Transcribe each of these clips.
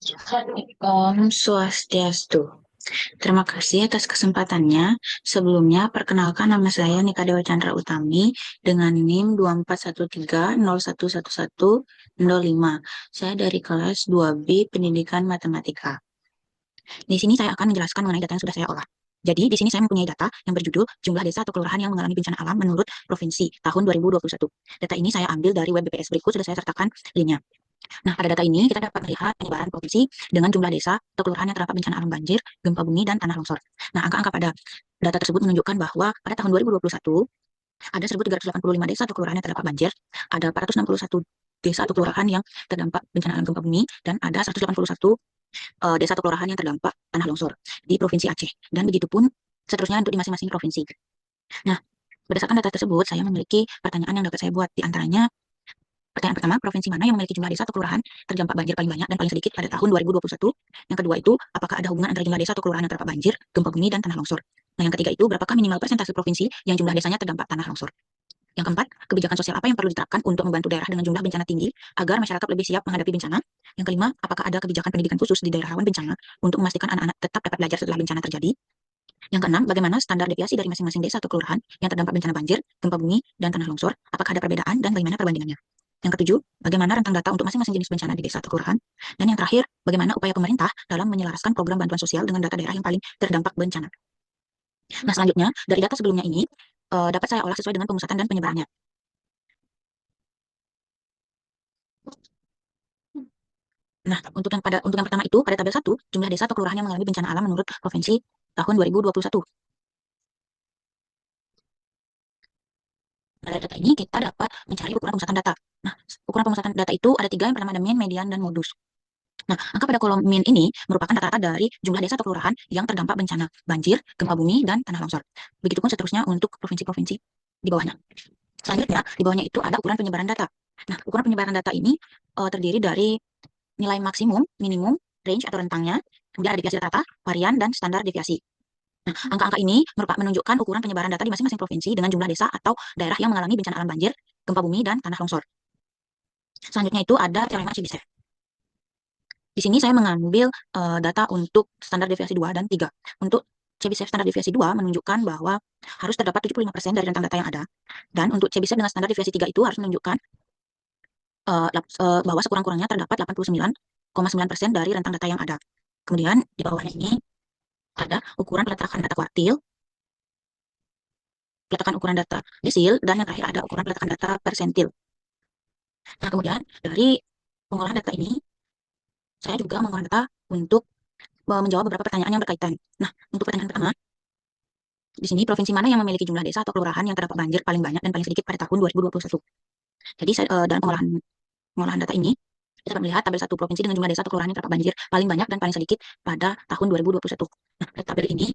Om Swastiastu. Terima kasih atas kesempatannya. Sebelumnya, perkenalkan nama saya Nika Dewa Chandra Utami dengan NIM 2413011105. Saya dari kelas 2B Pendidikan Matematika. Di sini saya akan menjelaskan mengenai data yang sudah saya olah. Jadi, di sini saya mempunyai data yang berjudul jumlah desa atau kelurahan yang mengalami bencana alam menurut provinsi tahun 2021. Data ini saya ambil dari web BPS berikut, sudah saya sertakan linknya. Nah, pada data ini kita dapat melihat penyebaran provinsi dengan jumlah desa atau kelurahan yang terdapat bencana alam banjir, gempa bumi, dan tanah longsor. Nah, angka-angka pada data tersebut menunjukkan bahwa pada tahun 2021 ada 1.385 desa atau kelurahan yang terdapat banjir, ada 461 desa atau kelurahan yang terdampak bencana alam gempa bumi, dan ada 181 desa atau kelurahan yang terdampak tanah longsor di Provinsi Aceh. Dan begitu pun seterusnya untuk di masing-masing provinsi. Nah, berdasarkan data tersebut, saya memiliki pertanyaan yang dapat saya buat. Di antaranya, pertanyaan pertama, provinsi mana yang memiliki jumlah desa atau kelurahan terdampak banjir paling banyak dan paling sedikit pada tahun 2021? Yang kedua itu, apakah ada hubungan antara jumlah desa atau kelurahan yang terdampak banjir, gempa bumi, dan tanah longsor? Nah, yang ketiga itu, berapakah minimal persentase provinsi yang jumlah desanya terdampak tanah longsor? Yang keempat, kebijakan sosial apa yang perlu diterapkan untuk membantu daerah dengan jumlah bencana tinggi agar masyarakat lebih siap menghadapi bencana? Yang kelima, apakah ada kebijakan pendidikan khusus di daerah rawan bencana untuk memastikan anak-anak tetap dapat belajar setelah bencana terjadi? Yang keenam, bagaimana standar deviasi dari masing-masing desa atau kelurahan yang terdampak bencana banjir, gempa bumi, dan tanah longsor? Apakah ada perbedaan dan bagaimana perbandingannya? Yang ketujuh, bagaimana rentang data untuk masing-masing jenis bencana di desa atau kelurahan? Dan yang terakhir, bagaimana upaya pemerintah dalam menyelaraskan program bantuan sosial dengan data daerah yang paling terdampak bencana? Nah, selanjutnya, dari data sebelumnya ini, dapat saya olah sesuai dengan pemusatan dan penyebarannya. Nah, untuk yang pertama itu, pada tabel 1, jumlah desa atau kelurahan yang mengalami bencana alam menurut provinsi tahun 2021. Pada data ini, kita dapat mencari ukuran pemusatan data. Nah, ukuran pemusatan data itu ada tiga, yang pertama ada mean, median, dan modus. Nah, angka pada kolom min ini merupakan rata-rata dari jumlah desa atau kelurahan yang terdampak bencana banjir, gempa bumi, dan tanah longsor. Begitupun seterusnya untuk provinsi-provinsi di bawahnya. Selanjutnya, di bawahnya itu ada ukuran penyebaran data. Nah, ukuran penyebaran data ini terdiri dari nilai maksimum, minimum, range atau rentangnya, kemudian ada deviasi rata, varian, dan standar deviasi. Nah, angka-angka ini menunjukkan ukuran penyebaran data di masing-masing provinsi dengan jumlah desa atau daerah yang mengalami bencana alam banjir, gempa bumi, dan tanah longsor. Selanjutnya itu ada teorema Chebyshev. Di sini saya mengambil data untuk standar deviasi 2 dan 3. Untuk Chebyshev standar deviasi 2 menunjukkan bahwa harus terdapat 75% dari rentang data yang ada. Dan untuk Chebyshev dengan standar deviasi 3 itu harus menunjukkan bahwa sekurang-kurangnya terdapat 89,9% dari rentang data yang ada. Kemudian di bawahnya ini ada ukuran peletakan data kuartil, peletakan ukuran data desil, dan yang terakhir ada ukuran peletakan data persentil. Nah, kemudian dari pengolahan data ini, saya juga mengolah data untuk menjawab beberapa pertanyaan yang berkaitan. Nah, untuk pertanyaan pertama, di sini provinsi mana yang memiliki jumlah desa atau kelurahan yang terdapat banjir paling banyak dan paling sedikit pada tahun 2021? Jadi, dalam pengolahan data ini, kita dapat melihat tabel 1 provinsi dengan jumlah desa atau kelurahan yang terdapat banjir paling banyak dan paling sedikit pada tahun 2021. Nah, dari tabel ini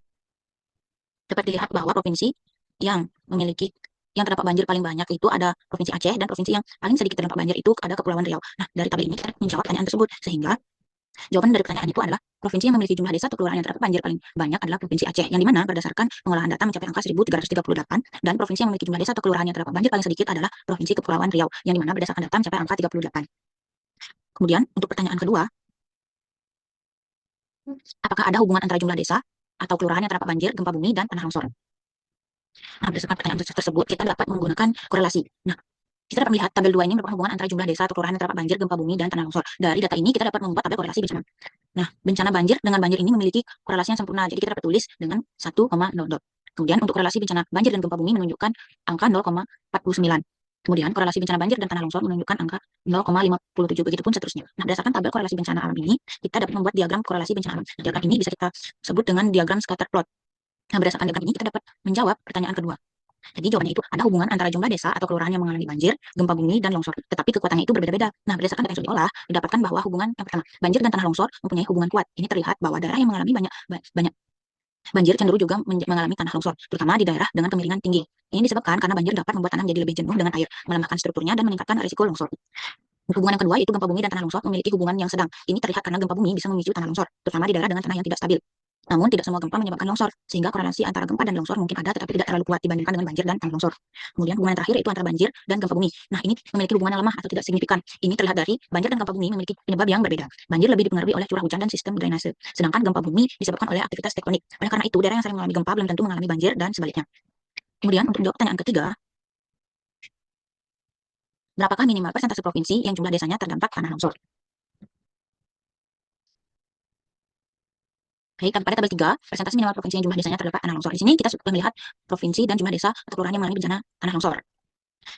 dapat dilihat bahwa provinsi yang memiliki yang terdapat banjir paling banyak itu ada Provinsi Aceh, dan provinsi yang paling sedikit terdampak banjir itu ada Kepulauan Riau. Nah, dari tabel ini kita menjawab pertanyaan tersebut, sehingga jawaban dari pertanyaan itu adalah provinsi yang memiliki jumlah desa atau kelurahan yang terdapat banjir paling banyak adalah Provinsi Aceh, yang dimana berdasarkan pengolahan data mencapai angka 1.338, dan provinsi yang memiliki jumlah desa atau kelurahan yang terdapat banjir paling sedikit adalah Provinsi Kepulauan Riau, yang dimana berdasarkan data mencapai angka 38. Kemudian untuk pertanyaan kedua, apakah ada hubungan antara jumlah desa atau kelurahan yang terdapat banjir, gempa bumi, dan tanah longsor? Nah, berdasarkan pertanyaan tersebut, kita dapat menggunakan korelasi. Nah, kita dapat melihat tabel 2 ini merupakan hubungan antara jumlah desa atau kelurahan yang terdapat banjir, gempa bumi, dan tanah longsor. Dari data ini, kita dapat membuat tabel korelasi bencana. Nah, bencana banjir dengan banjir ini memiliki korelasi yang sempurna. Jadi, kita dapat tulis dengan 1,00. Kemudian, untuk korelasi bencana banjir dan gempa bumi menunjukkan angka 0,49. Kemudian, korelasi bencana banjir dan tanah longsor menunjukkan angka 0,57. Begitupun seterusnya. Nah, berdasarkan tabel korelasi bencana alam ini, kita dapat membuat diagram korelasi bencana alam. Diagram ini bisa kita sebut dengan diagram scatter plot. Nah, berdasarkan diagram ini, kita dapat menjawab pertanyaan kedua. Jadi jawabannya itu ada hubungan antara jumlah desa atau kelurahan yang mengalami banjir, gempa bumi, dan longsor. Tetapi kekuatannya itu berbeda-beda. Nah, berdasarkan data yang sudah diolah, didapatkan bahwa hubungan yang pertama, banjir dan tanah longsor mempunyai hubungan kuat. Ini terlihat bahwa daerah yang mengalami banyak banjir cenderung juga mengalami tanah longsor, terutama di daerah dengan kemiringan tinggi. Ini disebabkan karena banjir dapat membuat tanah menjadi lebih jenuh dengan air, melemahkan strukturnya, dan meningkatkan risiko longsor. Hubungan yang kedua yaitu gempa bumi dan tanah longsor memiliki hubungan yang sedang. Ini terlihat karena gempa bumi bisa memicu tanah longsor, terutama di daerah dengan tanah yang tidak stabil. Namun tidak semua gempa menyebabkan longsor, sehingga korelasi antara gempa dan longsor mungkin ada tetapi tidak terlalu kuat dibandingkan dengan banjir dan tanah longsor. Kemudian hubungan yang terakhir itu antara banjir dan gempa bumi. Nah, ini memiliki hubungan yang lemah atau tidak signifikan. Ini terlihat dari banjir dan gempa bumi memiliki penyebab yang berbeda. Banjir lebih dipengaruhi oleh curah hujan dan sistem drainase, sedangkan gempa bumi disebabkan oleh aktivitas tektonik. Oleh karena itu, daerah yang sering mengalami gempa belum tentu mengalami banjir dan sebaliknya. Kemudian untuk menjawab pertanyaan ketiga, berapakah minimal persentase provinsi yang jumlah desanya terdampak tanah longsor? Baik, pada tabel 3, presentasi minimal provinsi yang jumlah desanya terdapat tanah longsor. Di sini kita sudah melihat provinsi dan jumlah desa atau kelurahan yang mengalami bencana tanah longsor.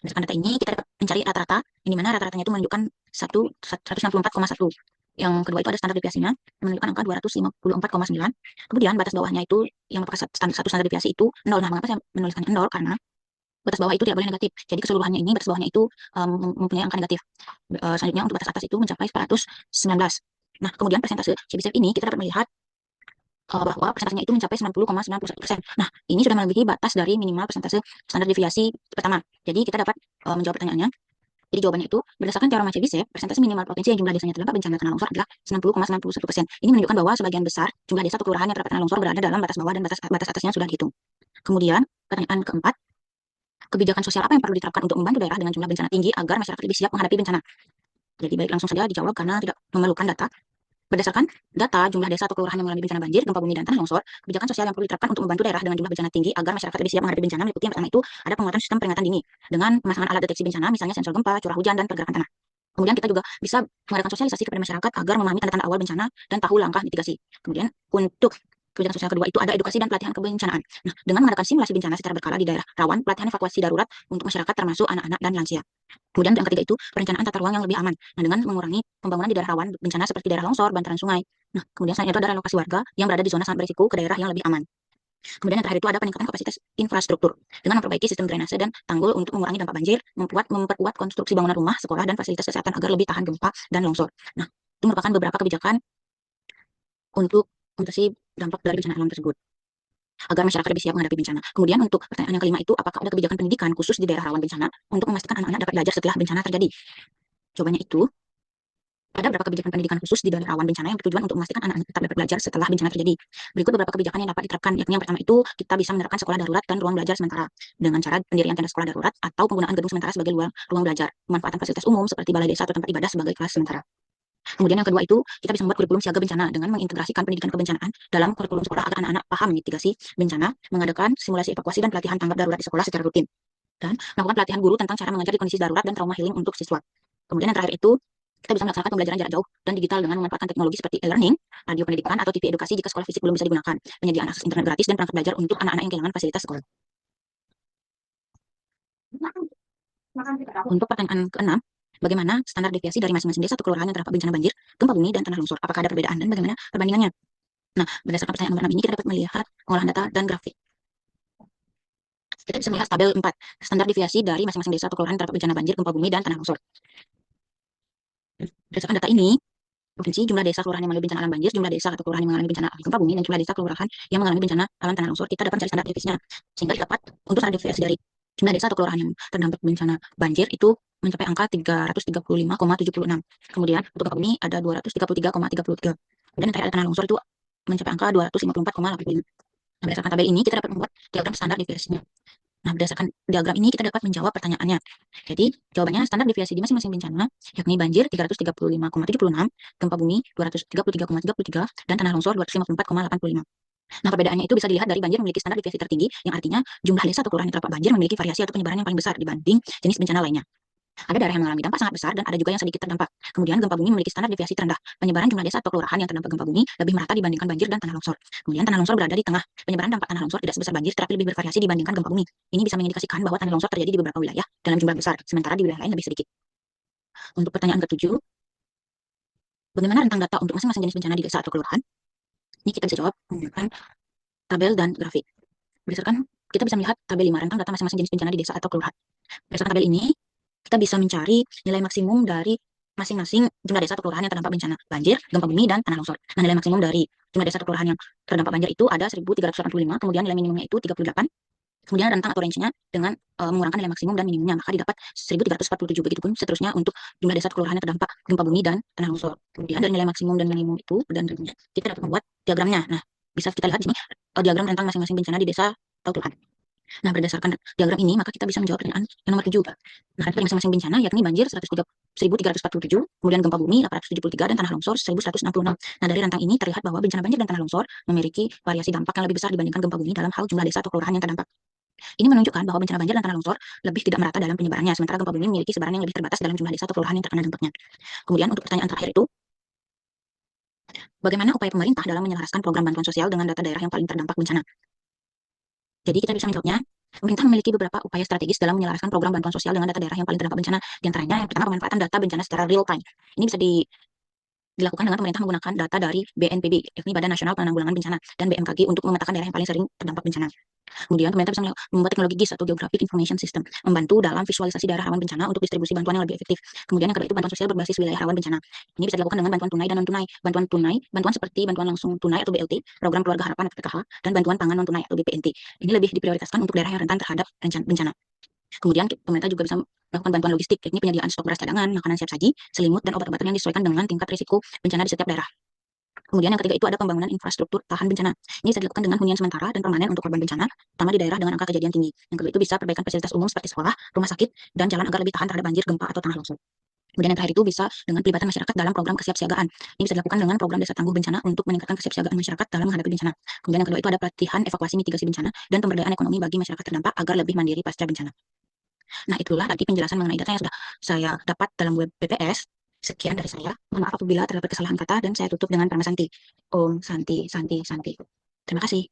Berdasarkan data ini, kita dapat mencari rata-rata, yang dimana rata-ratanya itu menunjukkan 164,1. Yang kedua itu ada standar deviasinya, yang menunjukkan angka 254,9. Kemudian batas bawahnya itu, yang merupakan satu standar deviasi itu 0. Nah, mengapa saya menuliskannya 0? Karena batas bawah itu tidak boleh negatif. Jadi keseluruhannya ini, batas bawahnya itu mempunyai angka negatif. Selanjutnya untuk batas atas itu mencapai 419. Nah, kemudian persentase CBCF ini kita dapat melihat bahwa persentasenya itu mencapai 90,91%. Nah, ini sudah melebihi batas dari minimal persentase standar deviasi pertama. Jadi kita dapat menjawab pertanyaannya. Jadi jawabannya itu berdasarkan teorema Chebyshev, persentase minimal provinsi yang jumlah desanya terdampak bencana tanah longsor adalah 90,91%. Ini menunjukkan bahwa sebagian besar jumlah desa atau kelurahan yang terdapat tanah longsor berada dalam batas bawah dan batas atasnya sudah dihitung. Kemudian pertanyaan keempat, kebijakan sosial apa yang perlu diterapkan untuk membantu daerah dengan jumlah bencana tinggi agar masyarakat lebih siap menghadapi bencana? Jadi baik langsung saja dijawab karena tidak memerlukan data. Berdasarkan data jumlah desa atau kelurahan yang mengalami bencana banjir, gempa bumi, dan tanah longsor, kebijakan sosial yang perlu diterapkan untuk membantu daerah dengan jumlah bencana tinggi agar masyarakat lebih siap menghadapi bencana meliputi yang pertama itu ada penguatan sistem peringatan dini dengan pemasangan alat deteksi bencana, misalnya sensor gempa, curah hujan, dan pergerakan tanah. Kemudian kita juga bisa mengadakan sosialisasi kepada masyarakat agar memahami tanda-tanda awal bencana dan tahu langkah mitigasi. Kemudian untuk kebijakan sosial kedua itu ada edukasi dan pelatihan kebencanaan. Nah, dengan mengadakan simulasi bencana secara berkala di daerah rawan, pelatihan evakuasi darurat untuk masyarakat termasuk anak-anak dan lansia. Kemudian yang ketiga itu perencanaan tata ruang yang lebih aman. Nah, dengan mengurangi pembangunan di daerah rawan bencana seperti daerah longsor, bantaran sungai. Nah, kemudian selanjutnya itu ada relokasi warga yang berada di zona sangat berisiko ke daerah yang lebih aman. Kemudian yang terakhir itu ada peningkatan kapasitas infrastruktur dengan memperbaiki sistem drainase dan tanggul untuk mengurangi dampak banjir, memperkuat konstruksi bangunan rumah, sekolah, dan fasilitas kesehatan agar lebih tahan gempa dan longsor. Nah, itu merupakan beberapa kebijakan untuk mengatasi dampak dari bencana alam tersebut agar masyarakat lebih siap menghadapi bencana. Kemudian untuk pertanyaan yang kelima itu, apakah ada kebijakan pendidikan khusus di daerah rawan bencana untuk memastikan anak-anak dapat belajar setelah bencana terjadi? Jawabannya itu, ada beberapa kebijakan pendidikan khusus di daerah rawan bencana yang bertujuan untuk memastikan anak-anak tetap dapat belajar setelah bencana terjadi. Berikut beberapa kebijakan yang dapat diterapkan, yakni yang pertama itu, kita bisa menerapkan sekolah darurat dan ruang belajar sementara dengan cara pendirian tenda sekolah darurat atau penggunaan gedung sementara sebagai ruang belajar, pemanfaatan fasilitas umum seperti balai desa atau tempat ibadah sebagai kelas sementara. Kemudian yang kedua itu, kita bisa membuat kurikulum siaga bencana dengan mengintegrasikan pendidikan kebencanaan dalam kurikulum sekolah agar anak-anak paham mitigasi bencana, mengadakan simulasi evakuasi dan pelatihan tanggap darurat di sekolah secara rutin, dan melakukan pelatihan guru tentang cara mengajar di kondisi darurat dan trauma healing untuk siswa. Kemudian yang terakhir itu, kita bisa melaksanakan pembelajaran jarak jauh dan digital dengan memanfaatkan teknologi seperti e-learning, radio pendidikan, atau TV edukasi jika sekolah fisik belum bisa digunakan, penyediaan akses internet gratis, dan perangkat belajar untuk anak-anak yang kehilangan fasilitas sekolah. Untuk pertanyaan keenam, bagaimana standar deviasi dari masing-masing desa atau kelurahan yang terdampak bencana banjir, gempa bumi, dan tanah longsor? Apakah ada perbedaan dan bagaimana perbandingannya? Nah, berdasarkan pertanyaan nomor 6 ini, kita dapat melihat pengolahan data dan grafik. Kita bisa melihat tabel 4, standar deviasi dari masing-masing desa atau kelurahan yang terdampak bencana banjir, gempa bumi, dan tanah longsor. Berdasarkan data ini, provinsi, jumlah desa kelurahan yang mengalami bencana alam banjir, jumlah desa atau kelurahan yang mengalami bencana gempa bumi, dan jumlah desa kelurahan yang mengalami bencana alam tanah longsor, kita dapat mencari standar deviasinya. Sehingga dapat untuk standar deviasi dari jumlah desa atau kelurahan yang terdampak bencana banjir itu mencapai angka 335,76. Kemudian untuk gempa bumi ada 233,33. Kemudian yang terakhir ada tanah longsor itu mencapai angka 254,85. Nah, berdasarkan tabel ini kita dapat membuat diagram standar deviasinya. Nah, berdasarkan diagram ini kita dapat menjawab pertanyaannya. Jadi, jawabannya standar deviasi di masing-masing bencana, yakni banjir 335,76, gempa bumi 233,33, dan tanah longsor 254,85. Nah, perbedaannya itu bisa dilihat dari banjir memiliki standar deviasi tertinggi, yang artinya jumlah desa atau kelurahan yang terdapat banjir memiliki variasi atau penyebaran yang paling besar dibanding jenis bencana lainnya. Ada daerah yang mengalami dampak sangat besar dan ada juga yang sedikit terdampak. Kemudian gempa bumi memiliki standar deviasi terendah. Penyebaran jumlah desa atau kelurahan yang terdampak gempa bumi lebih merata dibandingkan banjir dan tanah longsor. Kemudian tanah longsor berada di tengah. Penyebaran dampak tanah longsor tidak sebesar banjir tetapi lebih bervariasi dibandingkan gempa bumi. Ini bisa mengindikasikan bahwa tanah longsor terjadi di beberapa wilayah dalam jumlah besar, sementara di wilayah lain lebih sedikit. Untuk pertanyaan ketujuh, bagaimana rentang data untuk masing-masing jenis bencana di desa atau kelurahan? Ini kita bisa jawab menggunakan tabel dan grafik. Berdasarkan kita bisa melihat tabel 5 rentang data masing-masing jenis bencana di desa atau kelurahan. Berdasarkan tabel ini, kita bisa mencari nilai maksimum dari masing-masing jumlah desa atau kelurahan yang terdampak bencana banjir, gempa bumi, dan tanah longsor. Nah, nilai maksimum dari jumlah desa atau kelurahan yang terdampak banjir itu ada 1.385, kemudian nilai minimumnya itu 38, kemudian rentang atau range-nya dengan mengurangkan nilai maksimum dan minimumnya, maka didapat 1.347. Begitupun seterusnya untuk jumlah desa atau kelurahan yang terdampak gempa bumi dan tanah longsor. Kemudian dari nilai maksimum dan minimum itu dan range-nya, kita dapat membuat diagramnya. Nah, bisa kita lihat di sini diagram tentang masing-masing bencana di desa atau kelurahan. Nah, berdasarkan diagram ini, maka kita bisa menjawab pertanyaan yang nomor 7. Nah, dari masing-masing bencana, yakni banjir 1.347, kemudian gempa bumi 873, dan tanah longsor 1.166. Nah, dari rentang ini terlihat bahwa bencana banjir dan tanah longsor memiliki variasi dampak yang lebih besar dibandingkan gempa bumi dalam hal jumlah desa atau kelurahan yang terdampak. Ini menunjukkan bahwa bencana banjir dan tanah longsor lebih tidak merata dalam penyebarannya, sementara gempa bumi memiliki sebaran yang lebih terbatas dalam jumlah desa atau kelurahan yang terkena dampaknya. Kemudian untuk pertanyaan terakhir itu, bagaimana upaya pemerintah dalam menyelaraskan program bantuan sosial dengan data daerah yang paling terdampak bencana? Jadi kita bisa menjawabnya, pemerintah memiliki beberapa upaya strategis dalam menyelaraskan program bantuan sosial dengan data daerah yang paling terdampak bencana. Di antaranya, yang pertama, pemanfaatan data bencana secara real time. Ini bisa dilakukan dengan pemerintah menggunakan data dari BNPB, yakni Badan Nasional Penanggulangan Bencana, dan BMKG untuk memetakan daerah yang paling sering terdampak bencana. Kemudian pemerintah bisa membuat teknologi GIS atau Geographic Information System, membantu dalam visualisasi daerah rawan bencana untuk distribusi bantuan yang lebih efektif. Kemudian yang kedua itu bantuan sosial berbasis wilayah rawan bencana. Ini bisa dilakukan dengan bantuan tunai dan non tunai. Bantuan seperti bantuan langsung tunai atau BLT, program keluarga harapan atau PKH, dan bantuan pangan non tunai atau BPNT. Ini lebih diprioritaskan untuk daerah yang rentan terhadap bencana. Kemudian pemerintah juga bisa melakukan bantuan logistik, yakni penyediaan stok beras cadangan, makanan siap saji, selimut, dan obat-obatan yang disesuaikan dengan tingkat risiko bencana di setiap daerah. Kemudian yang ketiga itu ada pembangunan infrastruktur tahan bencana. Ini bisa dilakukan dengan hunian sementara dan permanen untuk korban bencana, terutama di daerah dengan angka kejadian tinggi. Yang kedua itu bisa perbaikan fasilitas umum seperti sekolah, rumah sakit, dan jalan agar lebih tahan terhadap banjir, gempa, atau tanah longsor. Kemudian yang terakhir itu bisa dengan pelibatan masyarakat dalam program kesiapsiagaan. Ini bisa dilakukan dengan program desa tangguh bencana untuk meningkatkan kesiapsiagaan masyarakat dalam menghadapi bencana. Kemudian yang kedua itu ada pelatihan evakuasi mitigasi bencana dan pemberdayaan ekonomi bagi masyarakat terdampak agar lebih mandiri pasca bencana. Nah, itulah tadi penjelasan mengenai data yang sudah saya dapat dalam web BPS. Sekian dari saya. Mohon maaf apabila terdapat kesalahan kata dan saya tutup dengan Parma Santi. Om Santi, Santi, Santi. Terima kasih.